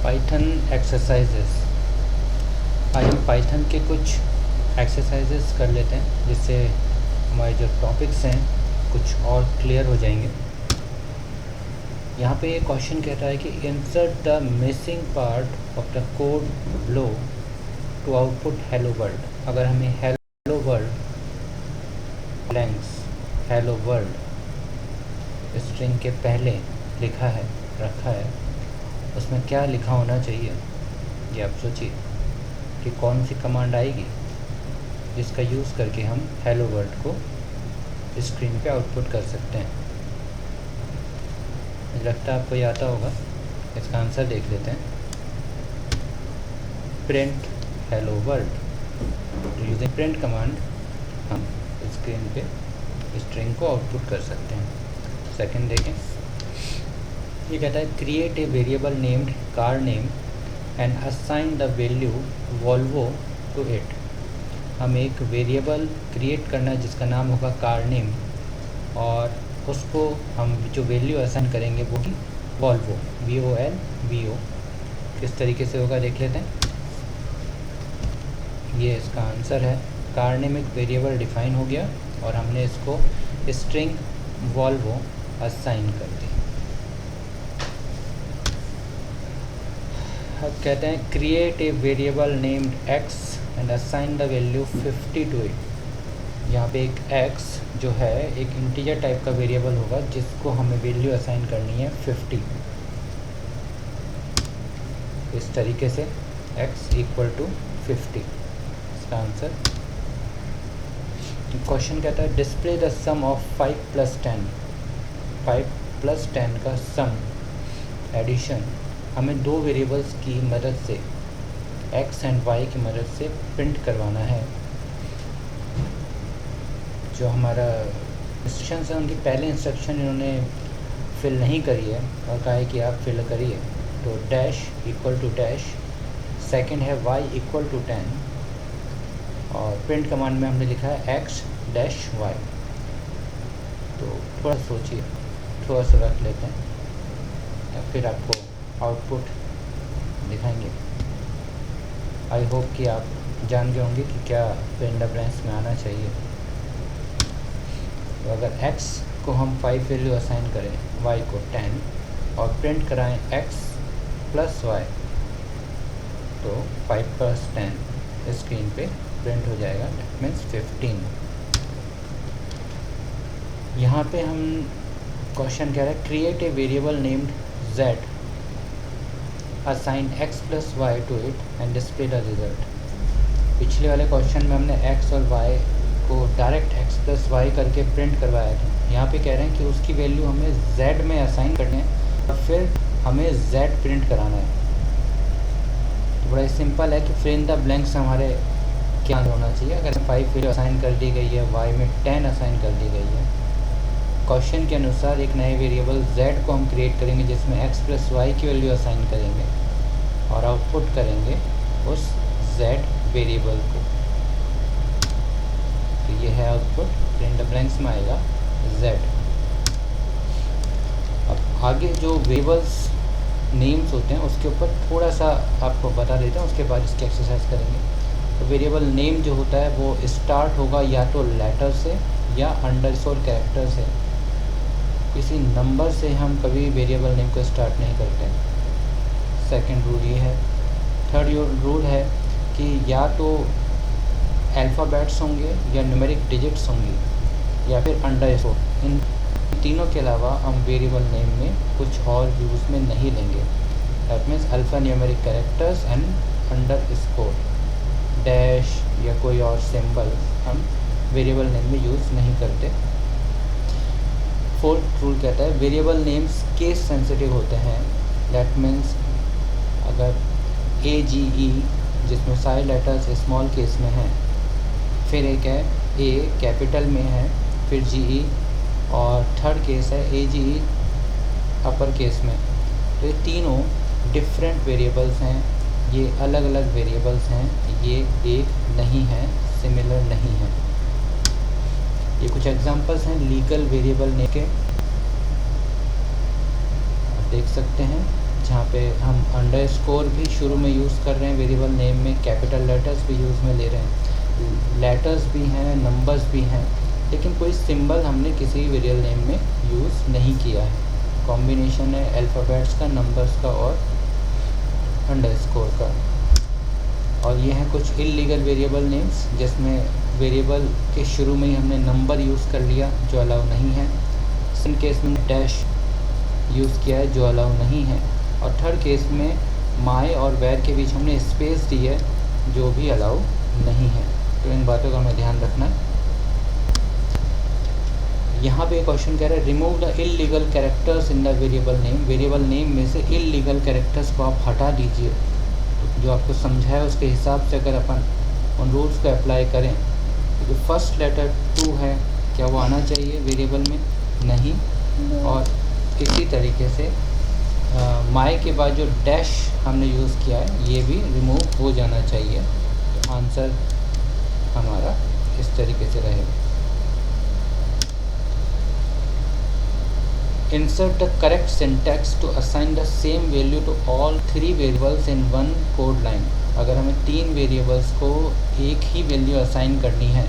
Python exercises. आज हम Python के कुछ एक्सरसाइजेस कर लेते हैं जिससे हमारे जो टॉपिक्स हैं कुछ और क्लियर हो जाएंगे। यहाँ पे ये क्वेश्चन कहता है कि insert the missing part of the code below to output hello world. अगर हमें hello world blanks hello world string के पहले लिखा है रखा है, उसमें क्या लिखा होना चाहिए, ये आप सोचिए कि कौन सी कमांड आएगी जिसका यूज़ करके हम हेलो वर्ल्ड को स्क्रीन पे आउटपुट कर सकते हैं। मुझे लगता है आपको ये आता होगा। इसका आंसर देख लेते हैं। Print hello world. Using print command हम स्क्रीन पे स्ट्रिंग को आउटपुट कर सकते हैं। सेकंड देखें, ये कहता है create a variable named car name and assign the value Volvo to it. हम एक वेरिएबल क्रिएट करना है जिसका नाम होगा कार नेम, और उसको हम जो वैल्यू असाइन करेंगे वो ही वॉल्वो VOLVO। किस तरीके से होगा देख लेते हैं। ये इसका आंसर है। कार नेम एक वेरिएबल डिफाइन हो गया और हमने इसको स्ट्रिंग वॉल्वो असाइन कर दी। अब कहते हैं create a variable named x and assign the value 50 to it. यहाँ पे एक x जो है एक इंटीजर टाइप का वेरिएबल होगा जिसको हमें वैल्यू असाइन करनी है 50। इस तरीके से x इक्वल टू 50 इसका आंसर। क्वेश्चन कहता है डिस्प्ले द सम ऑफ 5 + 10। 5 + 10 का सम एडिशन हमें दो वेरिएबल्स की मदद से x एंड y की मदद से प्रिंट करवाना है। जो हमारा इंस्ट्रक्शन है उनकी पहले इंस्ट्रक्शन इन्होंने फिल नहीं करी है और कहा है कि आप फिल करिए। तो dash equal to dash, second है y इक्वल टू 10 और प्रिंट कमांड में हमने लिखा है x डैश y। तो थोड़ा सोचिए, थोड़ा सा रख लेते हैं या फिर आपको आउटपुट दिखाएंगे। आई होप कि आप जान गए होंगे कि क्या प्रिंट द ब्लैंक्स में आना चाहिए। तो अगर x को हम 5 वैल्यू असाइन करें, y को 10 और प्रिंट कराएं x + y, तो 5 + 10 स्क्रीन पे प्रिंट हो जाएगा। That means 15। यहाँ पे हम क्वेश्चन कह रहे हैं create a variable named z, assign x + y to it and display the result. पिछले वाले क्वेश्चन में हमने x और y को डायरेक्ट x + y करके प्रिंट करवाया था। यहाँ पे कह रहे हैं कि उसकी वैल्यू हमें z में असाइन करनी है और फिर हमें z प्रिंट कराना है। तो बड़ा सिंपल है कि फिल इन द ब्लैंक्स हमारे क्या होना चाहिए। अगर 5 वैल्यू असाइन कर दी गई है, y में 10 असाइन कर दी गई है, क्वेश्चन के अनुसार एक नए वेरिएबल z को हम क्रिएट करेंगे जिसमें x + y की वैल्यू असाइन करेंगे और आउटपुट करेंगे उस z वेरिएबल को। तो ये है आउटपुट, प्रिंट द ब्लैंक्स में आएगा z। अब आगे जो वेरिएबल्स नेम्स होते हैं उसके ऊपर थोड़ा सा आपको बता देता हूँ, उसके बाद इसकी एक्सरसाइज करेंगे। तो वेरिएबल नेम जो होता है वो स्टार्ट होगा या तो लेटर से या अंडरस्कोर कैरेक्टर से। किसी नंबर से हम कभी वेरिएबल नेम को स्टार्ट नहीं करते। सेकंड रूल ये है। थर्ड रूल है कि या तो अल्फ़ाबेट्स होंगे या न्यूमेरिक डिजिट्स होंगी या फिर अंडरस्कोर। इन तीनों के अलावा हम वेरिएबल नेम में कुछ और यूज़ में नहीं लेंगे। That means alpha numeric characters and underscore. Dash या कोई और सिंबल हम वेरिएबल नेम में यूज़ नहीं करते। फोर्थ रूल कहता है वेरिएबल नेम्स केस सेंसिटिव होते हैं। दैट मीन्स अगर AGE जिसमें सारे लेटर्स स्मॉल केस में हैं, फिर एक है A कैपिटल में है, फिर GE, और थर्ड केस है AGE अपर केस में। तो ये तीनों डिफरेंट वेरिएबल्स हैं, ये अलग अलग वेरिएबल्स हैं, ये एक नहीं है, सिमिलर नहीं है। ये कुछ एग्जांपल्स हैं लीगल वेरिएबल नेम के, आप देख सकते हैं। जहाँ पे हम अंडरस्कोर भी शुरू में यूज़ कर रहे हैं वेरिएबल नेम में, कैपिटल लेटर्स भी यूज़ में ले रहे हैं, लेटर्स भी हैं, नंबर्स भी हैं, लेकिन कोई सिंबल हमने किसी वेरिएबल नेम में यूज़ नहीं किया है। कॉम्बिनेशन है अल्फ़ाबेट्स का, नंबर्स का और अंडरस्कोर का। और ये हैं कुछ इल्लीगल वेरिएबल नेम्स जिसमें वेरिएबल के शुरू में ही हमने नंबर यूज़ कर लिया जो अलाउ नहीं है। सेकंड केस में डैश यूज़ किया है जो अलाउ नहीं है। और थर्ड केस में माय और वेयर के बीच हमने स्पेस दी है जो भी अलाउ नहीं है। तो इन बातों का हमें ध्यान रखना है। यहाँ पे क्वेश्चन कह रहा है remove the illegal characters in the variable name. Variable name में से इल्लीगल कैरेक्टर्स को आप हटा दीजिए। तो जो आपको समझाया उसके हिसाब से अगर अपन उन रूल्स को अप्लाई करें तो जो फर्स्ट लेटर 2 है क्या वो आना चाहिए वेरिएबल में? नहीं। और इसी तरीके से माय के बाद जो डैश हमने यूज़ किया है ये भी रिमूव हो जाना चाहिए। तो आंसर हमारा इस तरीके से रहेगा। Insert the correct syntax to assign the same value to all 3 variables in one code line। अगर हमें 3 वेरिएबल्स को एक ही वैल्यू असाइन करनी है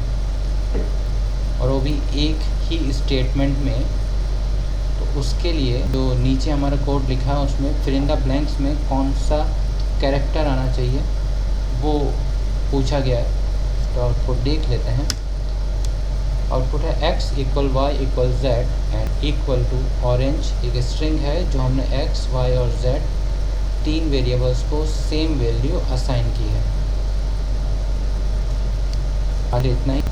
और वो भी एक ही स्टेटमेंट में, तो उसके लिए जो नीचे हमारा कोड लिखा है उसमें फिल इन द ब्लैंक्स में कौन सा कैरेक्टर आना चाहिए वो पूछा गया है। तो आउटपुट देख लेते हैं। आउटपुट है x = y = z and equal to orange एक स्ट्रिंग है जो हमने x, y और z 3 वेरिएबल्स को सेम वैल्यू असाइन की है। आज इतना ही।